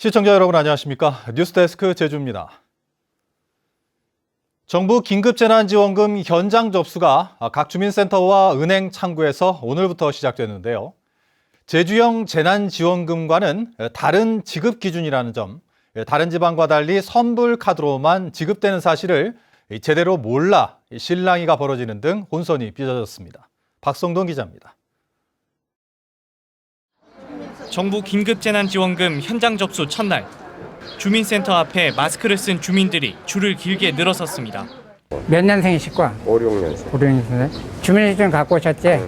시청자 여러분 안녕하십니까? 뉴스데스크 제주입니다. 정부 긴급재난지원금 현장 접수가 각 주민센터와 은행 창구에서 오늘부터 시작됐는데요. 제주형 재난지원금과는 다른 지급 기준이라는 점, 다른 지방과 달리 선불카드로만 지급되는 사실을 제대로 몰라 실랑이가 벌어지는 등 혼선이 빚어졌습니다. 박성동 기자입니다. 정부 긴급재난지원금 현장 접수 첫날, 주민센터 앞에 마스크를 쓴 주민들이 줄을 길게 늘어섰습니다. 몇 년생이실까? 5, 6년생. 5, 6년생. 주민등록증 갖고 오셨지?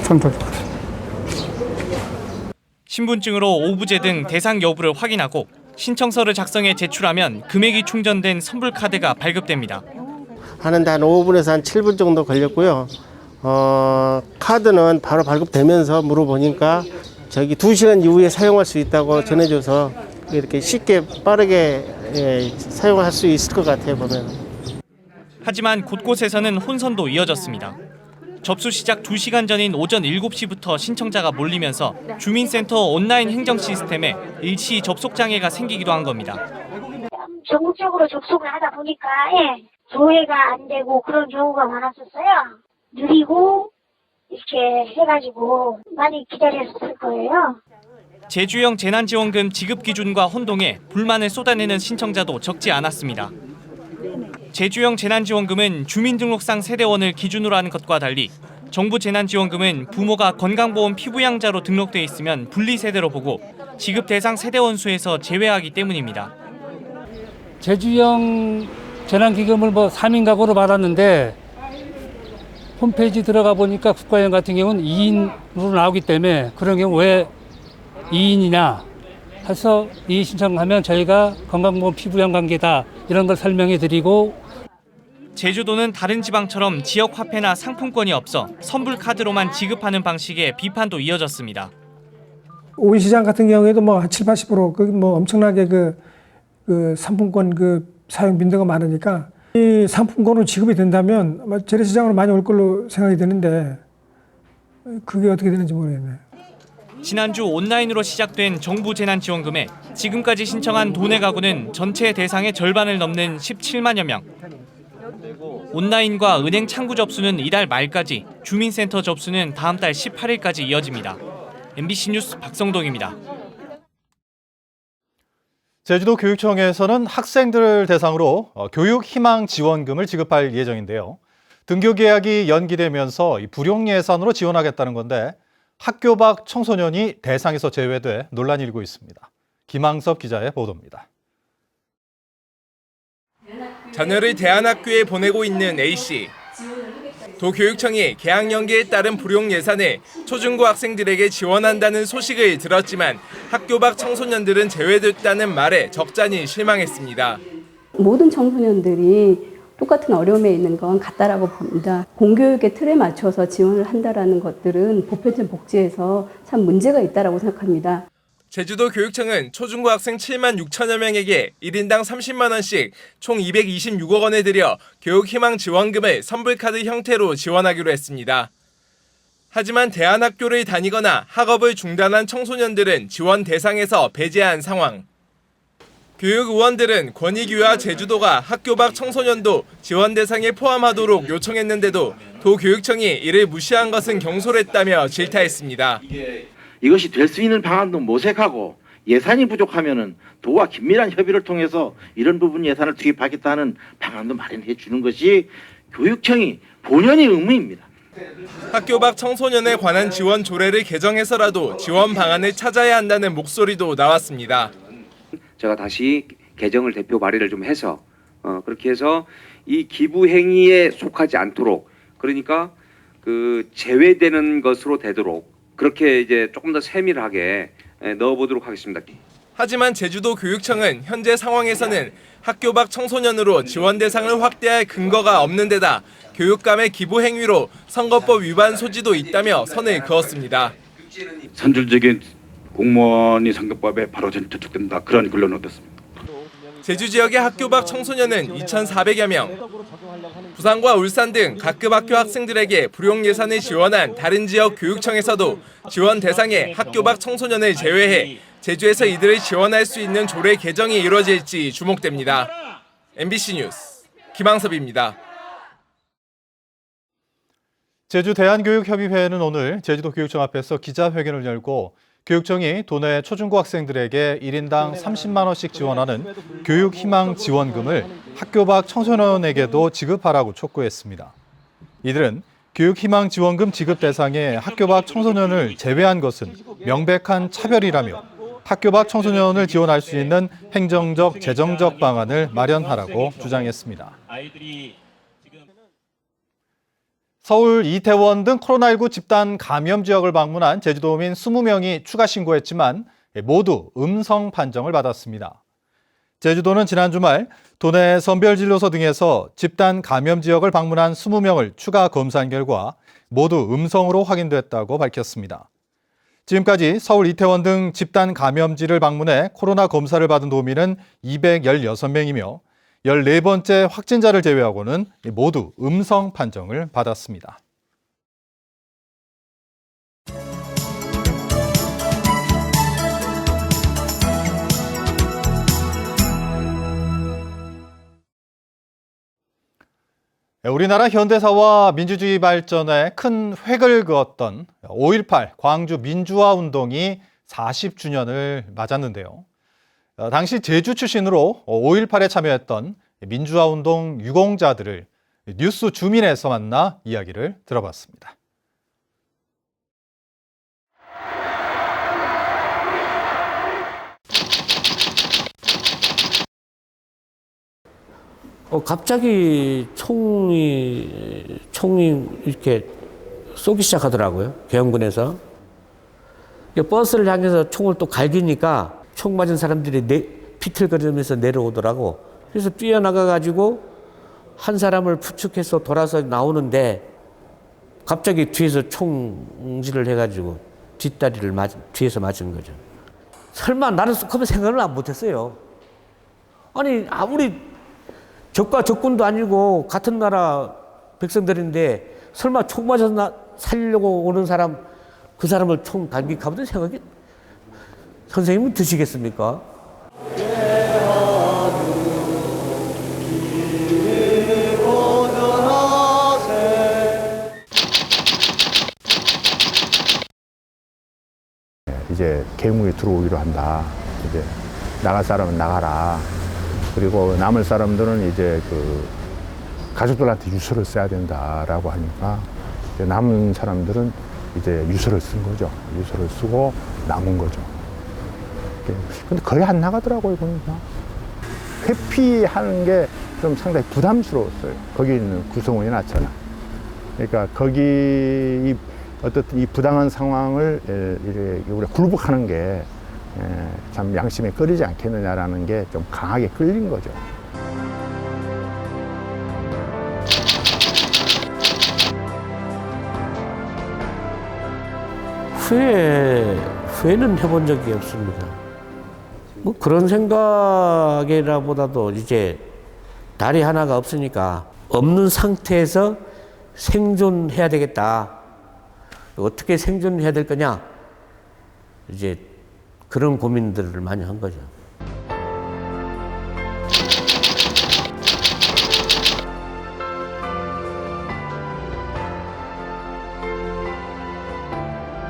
손 들고. 신분증으로 오부제 등 대상 여부를 확인하고 신청서를 작성해 제출하면 금액이 충전된 선불카드가 발급됩니다. 하는데 한 5분에서 한 7분 정도 걸렸고요. 카드는 바로 발급되면서 물어보니까 2시간 이후에 사용할 수 있다고 전해줘서 이렇게 쉽게 빠르게 사용할 수 있을 것 같아요, 보면. 하지만 곳곳에서는 혼선도 이어졌습니다. 접수 시작 2시간 전인 오전 7시부터 신청자가 몰리면서 주민센터 온라인 행정 시스템에 일시 접속 장애가 생기기도 한 겁니다. 전국적으로 접속을 하다 보니까 조회가 안 되고 그런 경우가 많았었어요. 느리고 이렇게 해가지고 많이 기다렸을 거예요. 제주형 재난지원금 지급 기준과 혼동해 불만을 쏟아내는 신청자도 적지 않았습니다. 제주형 재난지원금은 주민등록상 세대원을 기준으로 하는 것과 달리 정부 재난지원금은 부모가 건강보험 피부양자로 등록돼 있으면 분리세대로 보고 지급 대상 세대원 수에서 제외하기 때문입니다. 제주형 재난기금을 3인 가구로 받았는데 홈페이지 들어가 보니까 국가형 같은 경우는 2인으로 나오기 때문에 그런 경우 왜 2인이냐 해서 이 신청하면 저희가 건강보험 피부양 관계다 이런 걸 설명해 드리고. 제주도는 다른 지방처럼 지역 화폐나 상품권이 없어 선불카드로만 지급하는 방식의 비판도 이어졌습니다. 오일시장 같은 경우에도 한 7, 80% 엄청나게 그 상품권 사용 빈도가 많으니까 이 상품권으로 지급이 된다면 아마 재래시장으로 많이 올 걸로 생각이 되는데 그게 어떻게 되는지 모르겠네요. 지난주 온라인으로 시작된 정부 재난지원금에 지금까지 신청한 도내 가구는 전체 대상의 절반을 넘는 17만여 명. 온라인과 은행 창구 접수는 이달 말까지, 주민센터 접수는 다음 달 18일까지 이어집니다. MBC 뉴스 박성동입니다. 제주도 교육청에서는 학생들을 대상으로 교육희망지원금을 지급할 예정인데요. 등교 계약이 연기되면서 불용 예산으로 지원하겠다는 건데 학교 밖 청소년이 대상에서 제외돼 논란이 일고 있습니다. 김항섭 기자의 보도입니다. 자녀를 대안학교에 보내고 있는 A씨. 도교육청이 계약 연기에 따른 불용 예산을 초중고 학생들에게 지원한다는 소식을 들었지만 학교 밖 청소년들은 제외됐다는 말에 적잖이 실망했습니다. 모든 청소년들이 똑같은 어려움에 있는 건 같다라고 봅니다. 공교육의 틀에 맞춰서 지원을 한다라는 것들은 보편적 복지에서 참 문제가 있다라고 생각합니다. 제주도 교육청은 초중고 학생 7만 6천여 명에게 1인당 30만 원씩 총 226억 원을 들여 교육희망지원금을 선불카드 형태로 지원하기로 했습니다. 하지만 대안학교를 다니거나 학업을 중단한 청소년들은 지원 대상에서 배제한 상황. 교육의원들은 권익위와 제주도가 학교 밖 청소년도 지원 대상에 포함하도록 요청했는데도 도교육청이 이를 무시한 것은 경솔했다며 질타했습니다. 이것이 될 수 있는 방안도 모색하고 예산이 부족하면은 도와 긴밀한 협의를 통해서 이런 부분 예산을 투입하겠다는 방안도 마련해 주는 것이 교육청이 본연의 의무입니다. 학교 밖 청소년에 관한 지원 조례를 개정해서라도 지원 방안을 찾아야 한다는 목소리도 나왔습니다. 제가 다시 개정을 대표 발의를 좀 해서 그렇게 해서 이 기부 행위에 속하지 않도록, 그러니까 제외되는 것으로 되도록 그렇게 이제 조금 더 세밀하게 넣어보도록 하겠습니다. 하지만 제주도 교육청은 현재 상황에서는 학교 밖 청소년으로 지원 대상을 확대할 근거가 없는 데다 교육감의 기부 행위로 선거법 위반 소지도 있다며 선을 그었습니다. 선질적인 공무원이 선거법에 바로 저촉된다, 그런 결론을 얻었습니다. 제주 지역의 학교 밖 청소년은 2,400여 명. 부산과 울산 등 각급 학교 학생들에게 불용 예산을 지원한 다른 지역 교육청에서도 지원 대상에 학교 밖 청소년을 제외해 제주에서 이들을 지원할 수 있는 조례 개정이 이루어질지 주목됩니다. MBC 뉴스 김항섭입니다. 제주 대한교육협의회는 오늘 제주도 교육청 앞에서 기자회견을 열고 교육청이 도내 초중고 학생들에게 1인당 30만 원씩 지원하는 교육희망 지원금을 학교 밖 청소년에게도 지급하라고 촉구했습니다. 이들은 교육희망 지원금 지급 대상에 학교 밖 청소년을 제외한 것은 명백한 차별이라며 학교 밖 청소년을 지원할 수 있는 행정적, 재정적 방안을 마련하라고 주장했습니다. 서울, 이태원 등 코로나19 집단 감염 지역을 방문한 제주도민 20명이 추가 신고했지만 모두 음성 판정을 받았습니다. 제주도는 지난 주말 도내 선별진료소 등에서 집단 감염 지역을 방문한 20명을 추가 검사한 결과 모두 음성으로 확인됐다고 밝혔습니다. 지금까지 서울, 이태원 등 집단 감염지를 방문해 코로나 검사를 받은 도민은 216명이며 14번째 확진자를 제외하고는 모두 음성 판정을 받았습니다. 우리나라 현대사와 민주주의 발전에 큰 획을 그었던 5.18 광주 민주화 운동이 40주년을 맞았는데요. 당시 제주 출신으로 5.18에 참여했던 민주화 운동 유공자들을 뉴스 주민에서 만나 이야기를 들어봤습니다. 갑자기 총이 이렇게 쏘기 시작하더라고요. 계엄군에서. 버스를 향해서 총을 또 갈기니까 총 맞은 사람들이 비틀거리면서 내려오더라고. 그래서 뛰어나가가지고 한 사람을 부축해서 돌아서 나오는데 갑자기 뒤에서 총질을 해가지고 뒷다리를 뒤에서 맞은 거죠. 설마 나는 그런 생각을 못했어요. 아니 아무리 적과 적군도 아니고 같은 나라 백성들인데 설마 총 맞아서 살리려고 오는 사람, 그 사람을 총 갈기까보다 생각이 선생님은 드시겠습니까? 이제 계엄국에 들어오기로 한다. 이제 나갈 사람은 나가라. 그리고 남을 사람들은 이제 그 가족들한테 유서를 써야 된다라고 하니까 이제 남은 사람들은 이제 유서를 쓴 거죠. 유서를 쓰고 남은 거죠. 근데 거의 안 나가더라고요, 보니까. 회피하는 게 좀 상당히 부담스러웠어요. 거기 있는 구성원이 나처럼. 그러니까 거기 어떻든 이 부당한 상황을 우리가 굴복하는 게 참 양심에 끌리지 않겠느냐라는 게 좀 강하게 끌린 거죠. 후회는 해본 적이 없습니다. 뭐 그런 생각이라보다도 이제 다리 하나가 없으니까 없는 상태에서 생존해야 되겠다. 어떻게 생존해야 될 거냐? 이제 그런 고민들을 많이 한 거죠.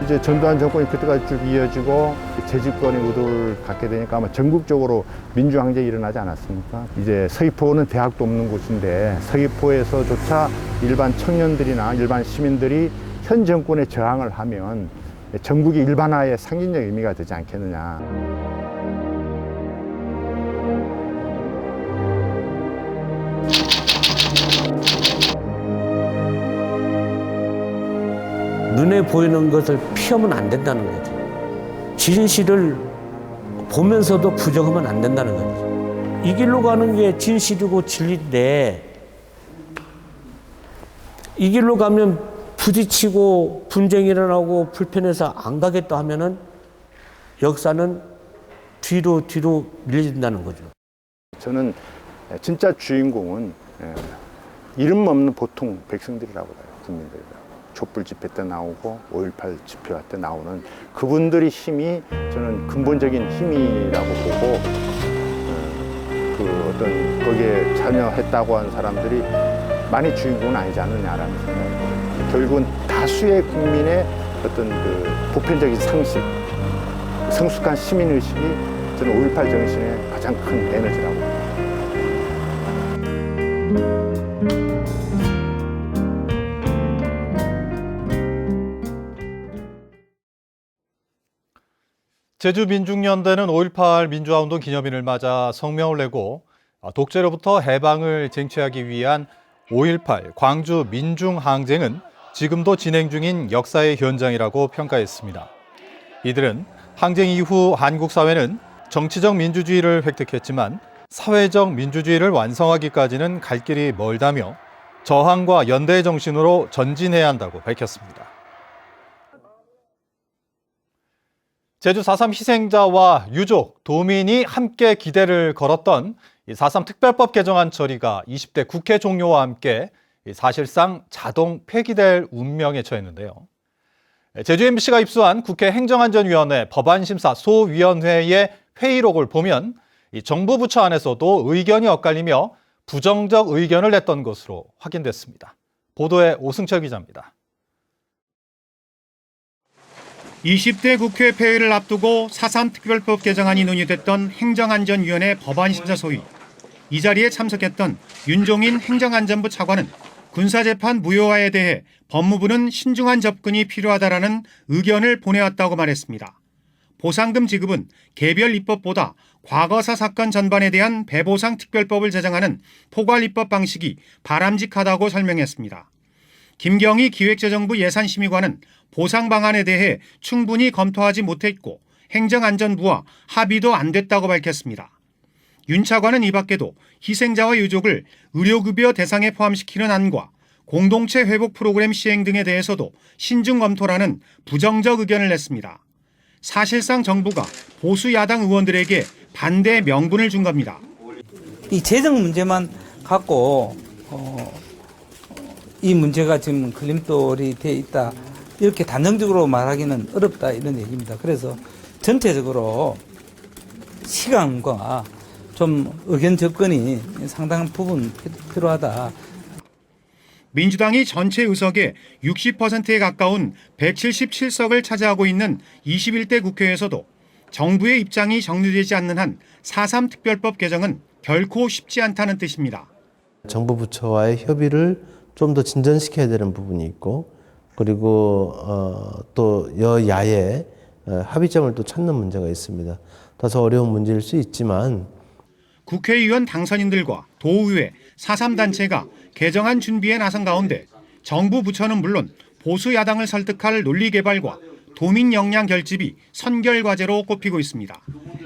이제 전두환 정권이 그때까지 쭉 이어지고 재집권의 의도를 갖게 되니까 아마 전국적으로 민주항쟁이 일어나지 않았습니까? 이제 서귀포는 대학도 없는 곳인데 서귀포에서조차 일반 청년들이나 일반 시민들이 현 정권에 저항을 하면 전국의 일반화의 상징적 의미가 되지 않겠느냐. 눈에 보이는 것을 피하면 안 된다는 거죠. 진실을 보면서도 부정하면 안 된다는 거죠. 이 길로 가는 게 진실이고 진리인데 이 길로 가면 부딪히고 분쟁이 일어나고 불편해서 안 가겠다 하면은 역사는 뒤로 밀려진다는 거죠. 저는 진짜 주인공은 이름 없는 보통 백성들이라고 봐요. 국민들이라고. 촛불 집회 때 나오고 5.18 집회할 때 나오는 그분들의 힘이 저는 근본적인 힘이라고 보고 그 어떤 거기에 참여했다고 한 사람들이 많이 주인공은 아니지 않느냐라는 생각이 결국은 다수의 국민의 어떤 그 보편적인 상식, 성숙한 시민의식이 저는 5.18 정신의 가장 큰 에너지라고 봅니다. 제주민중연대는 5.18 민주화운동 기념일을 맞아 성명을 내고 독재로부터 해방을 쟁취하기 위한 5.18 광주 민중항쟁은 지금도 진행 중인 역사의 현장이라고 평가했습니다. 이들은 항쟁 이후 한국 사회는 정치적 민주주의를 획득했지만 사회적 민주주의를 완성하기까지는 갈 길이 멀다며 저항과 연대의 정신으로 전진해야 한다고 밝혔습니다. 제주 4.3 희생자와 유족, 도민이 함께 기대를 걸었던 4.3 특별법 개정안 처리가 20대 국회 종료와 함께 사실상 자동 폐기될 운명에 처했는데요. 제주 MBC가 입수한 국회 행정안전위원회 법안심사 소위원회의 회의록을 보면 정부 부처 안에서도 의견이 엇갈리며 부정적 의견을 냈던 것으로 확인됐습니다. 보도에 오승철 기자입니다. 20대 국회 폐회를 앞두고 4.3 특별법 개정안이 논의됐던 행정안전위원회 법안심사 소위. 이 자리에 참석했던 윤종인 행정안전부 차관은 군사재판 무효화에 대해 법무부는 신중한 접근이 필요하다라는 의견을 보내왔다고 말했습니다. 보상금 지급은 개별 입법보다 과거사 사건 전반에 대한 배보상 특별법을 제정하는 포괄 입법 방식이 바람직하다고 설명했습니다. 김경희 기획재정부 예산심의관은 보상 방안에 대해 충분히 검토하지 못했고 행정안전부와 합의도 안 됐다고 밝혔습니다. 윤 차관은 이 밖에도 희생자와 유족을 의료급여 대상에 포함시키는 안과 공동체 회복 프로그램 시행 등에 대해서도 신중 검토라는 부정적 의견을 냈습니다. 사실상 정부가 보수 야당 의원들에게 반대 명분을 준 겁니다. 이 재정 문제만 갖고 이 문제가 지금 걸림돌이 돼 있다. 이렇게 단정적으로 말하기는 어렵다 이런 얘기입니다. 그래서 전체적으로 시간과 좀 의견 접근이 상당한 부분 필요하다. 민주당이 전체 의석의 60%에 가까운 177석을 차지하고 있는 21대 국회에서도 정부의 입장이 정리되지 않는 한 4.3 특별법 개정은 결코 쉽지 않다는 뜻입니다. 정부 부처와의 협의를 좀 더 진전시켜야 되는 부분이 있고 그리고 또 여야의 합의점을 또 찾는 문제가 있습니다. 다소 어려운 문제일 수 있지만 국회의원 당선인들과 도의회, 4.3 단체가 개정안 준비에 나선 가운데 정부 부처는 물론 보수 야당을 설득할 논리 개발과 도민 역량 결집이 선결 과제로 꼽히고 있습니다.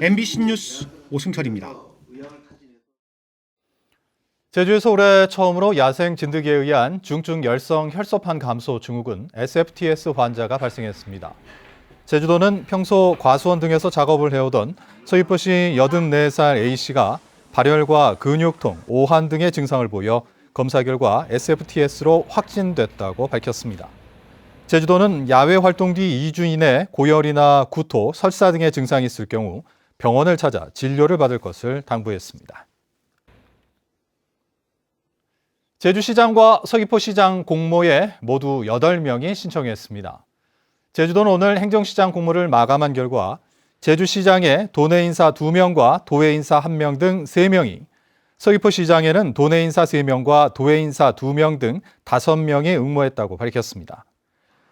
MBC 뉴스 오승철입니다. 제주에서 올해 처음으로 야생 진드기에 의한 중증 열성 혈소판 감소 증후군 SFTS 환자가 발생했습니다. 제주도는 평소 과수원 등에서 작업을 해오던 서귀포시 84살 A씨가 발열과 근육통, 오한 등의 증상을 보여 검사 결과 SFTS로 확진됐다고 밝혔습니다. 제주도는 야외 활동 뒤 2주 이내 고열이나 구토, 설사 등의 증상이 있을 경우 병원을 찾아 진료를 받을 것을 당부했습니다. 제주시장과 서귀포시장 공모에 모두 8명이 신청했습니다. 제주도는 오늘 행정시장 공모를 마감한 결과 제주시장에 도내 인사 2명과 도외 인사 1명 등 3명이, 서귀포시장에는 도내 인사 3명과 도외 인사 2명 등 5명이 응모했다고 밝혔습니다.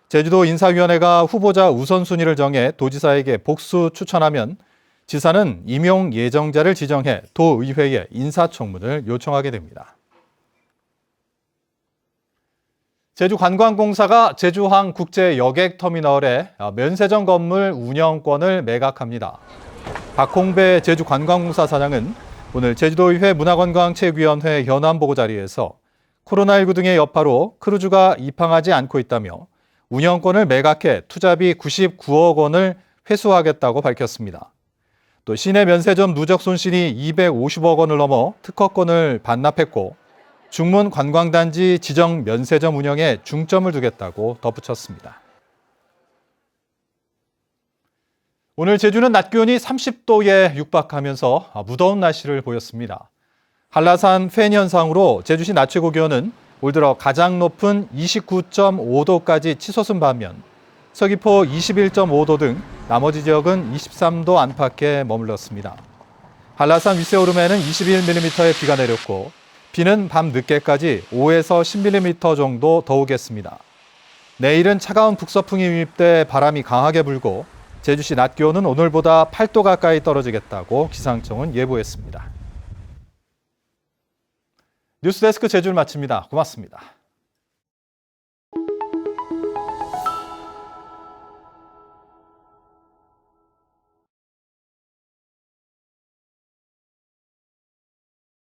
제주도 인사위원회가 후보자 우선순위를 정해 도지사에게 복수 추천하면 지사는 임용 예정자를 지정해 도의회에 인사청문을 요청하게 됩니다. 제주관광공사가 제주항 국제여객터미널에 면세점 건물 운영권을 매각합니다. 박홍배 제주관광공사 사장은 오늘 제주도의회 문화관광체육위원회 현안보고 자리에서 코로나19 등의 여파로 크루즈가 입항하지 않고 있다며 운영권을 매각해 투자비 99억 원을 회수하겠다고 밝혔습니다. 또 시내 면세점 누적 손실이 250억 원을 넘어 특허권을 반납했고 중문 관광단지 지정 면세점 운영에 중점을 두겠다고 덧붙였습니다. 오늘 제주는 낮 기온이 30도에 육박하면서 무더운 날씨를 보였습니다. 한라산 팬 현상으로 제주시 낮 최고 기온은 올 들어 가장 높은 29.5도까지 치솟은 반면 서귀포 21.5도 등 나머지 지역은 23도 안팎에 머물렀습니다. 한라산 윗세오름에는 21mm의 비가 내렸고 비는 밤 늦게까지 5에서 10mm 정도 더 오겠습니다. 내일은 차가운 북서풍이 유입돼 바람이 강하게 불고 제주시 낮 기온은 오늘보다 8도 가까이 떨어지겠다고 기상청은 예보했습니다. 뉴스데스크 제주를 마칩니다. 고맙습니다.